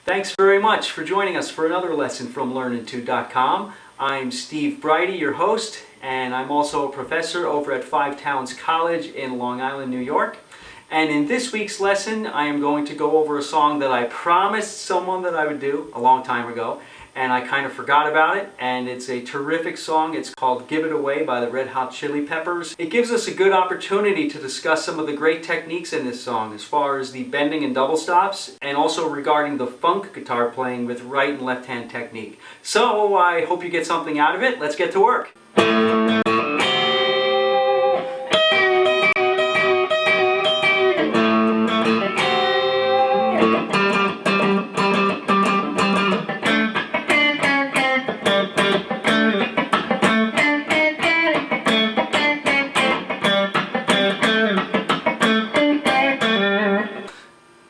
Thanks very much for joining us for another lesson from Learnintwo.com. I'm Steve Briody, your host, and I'm also a professor over at Five Towns College in Long Island, New York. And in this week's lesson, I am going to go over a song that I promised someone that I would do a long time ago, and I kind of forgot about it, and it's a terrific song. It's called Give It Away by the Red Hot Chili Peppers. It gives us a good opportunity to discuss some of the great techniques in this song as far as the bending and double stops, and also regarding the funk guitar playing with right and left hand technique. So I hope you get something out of it. Let's get to work.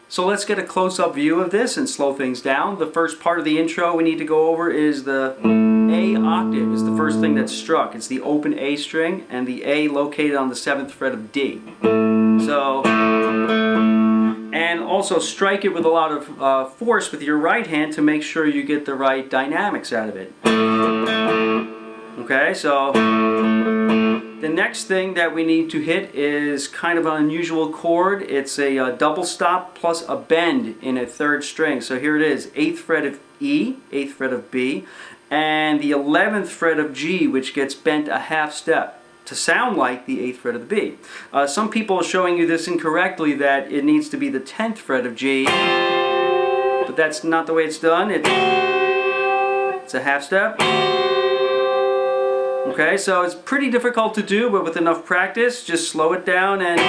So let's get a close-up view of this and slow things down. The first part of the intro we need to go over is the A octave is the first thing that's struck. It's the open A string and the A located on the 7th fret of D. So, and also strike it with a lot of force with your right hand to make sure you get the right dynamics out of it. Okay, so the next thing that we need to hit is kind of an unusual chord. It's a double stop plus a bend in a 3rd string. So here it is, 8th fret of E, 8th fret of B, and the 11th fret of G, which gets bent a half step to sound like the 8th fret of the B. Some people are showing you this incorrectly, that it needs to be the 10th fret of G, but that's not the way it's done. It's a half step. Okay, so it's pretty difficult to do, but with enough practice, just slow it down and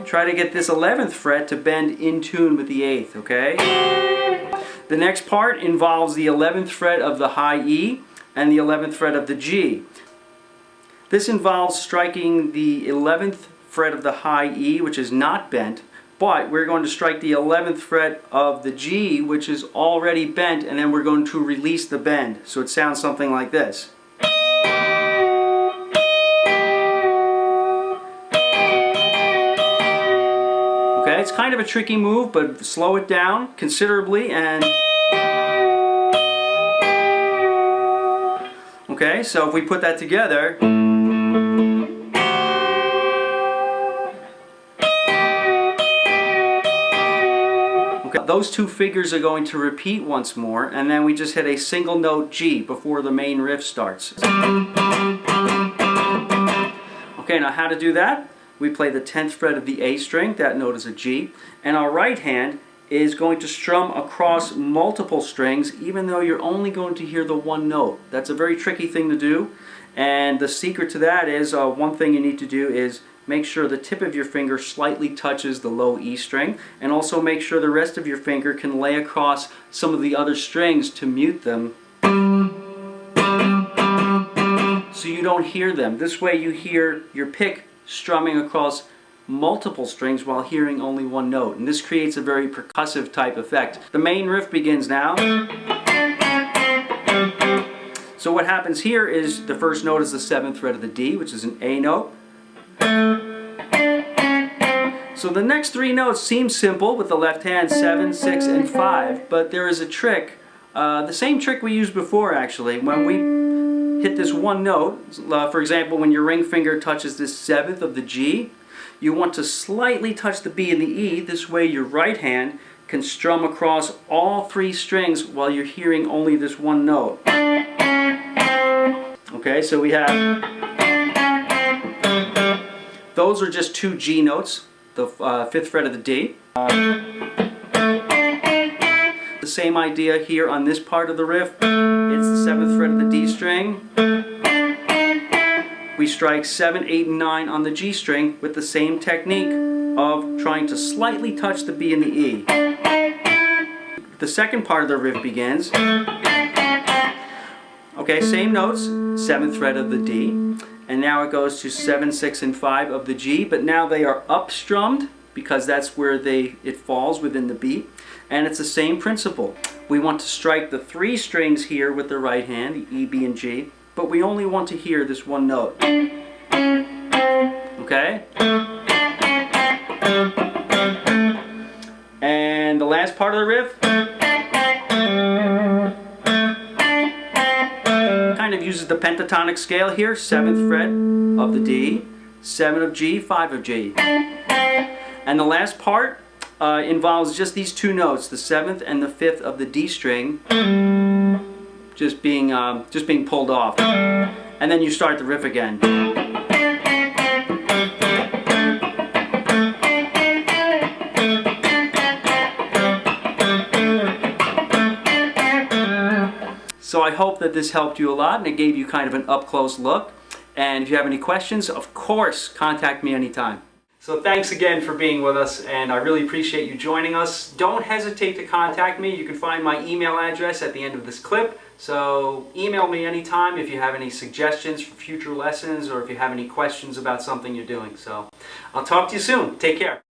try to get this 11th fret to bend in tune with the 8th, okay? The next part involves the 11th fret of the high E and the 11th fret of the G. This involves striking the 11th fret of the high E, which is not bent, but we're going to strike the 11th fret of the G, which is already bent, and then we're going to release the bend. So it sounds something like this. Okay, it's kind of a tricky move, but slow it down considerably and... Okay, so if we put that together... Okay, those two figures are going to repeat once more, and then we just hit a single note G before the main riff starts. Okay, now how to do that? We play the 10th fret of the A string, that note is a G, and our right hand is going to strum across multiple strings even though you're only going to hear the one note. That's a very tricky thing to do, and the secret to that is one thing you need to do is make sure the tip of your finger slightly touches the low E string, and also make sure the rest of your finger can lay across some of the other strings to mute them so you don't hear them. This way you hear your pick strumming across multiple strings while hearing only one note, and this creates a very percussive type effect. The main riff begins now. So what happens here is the first note is the 7th fret of the D, which is an A note. So the next 3 notes seem simple with the left hand, 7, 6, and 5, but there is a trick, the same trick we used before actually. When we hit this one note, for example, when your ring finger touches this 7th of the G, you want to slightly touch the B and the E. This way your right hand can strum across all 3 strings while you're hearing only this one note. Okay, so we have, those are just 2 G notes, the 5th fret of the D. The same idea here on this part of the riff. It's the 7th fret of the D string. We strike 7, 8, and 9 on the G string with the same technique of trying to slightly touch the B and the E. The second part of the riff begins. Okay, same notes, 7th fret of the D, and now it goes to 7, 6, and 5 of the G, but now they are up-strummed because that's where it falls within the beat, and it's the same principle. We want to strike the 3 strings here with the right hand, the E, B, and G, but we only want to hear this one note. Okay? And the last last part of the riff kind of uses the pentatonic scale here, 7th fret of the D, 7 of G, 5 of G. And the last part involves just these two notes, the 7th and the 5th of the D string, just being pulled off. And then you start the riff again. So I hope that this helped you a lot and it gave you kind of an up-close look. And if you have any questions, of course, contact me anytime. So thanks again for being with us, and I really appreciate you joining us. Don't hesitate to contact me. You can find my email address at the end of this clip. So email me anytime if you have any suggestions for future lessons or if you have any questions about something you're doing. So I'll talk to you soon. Take care.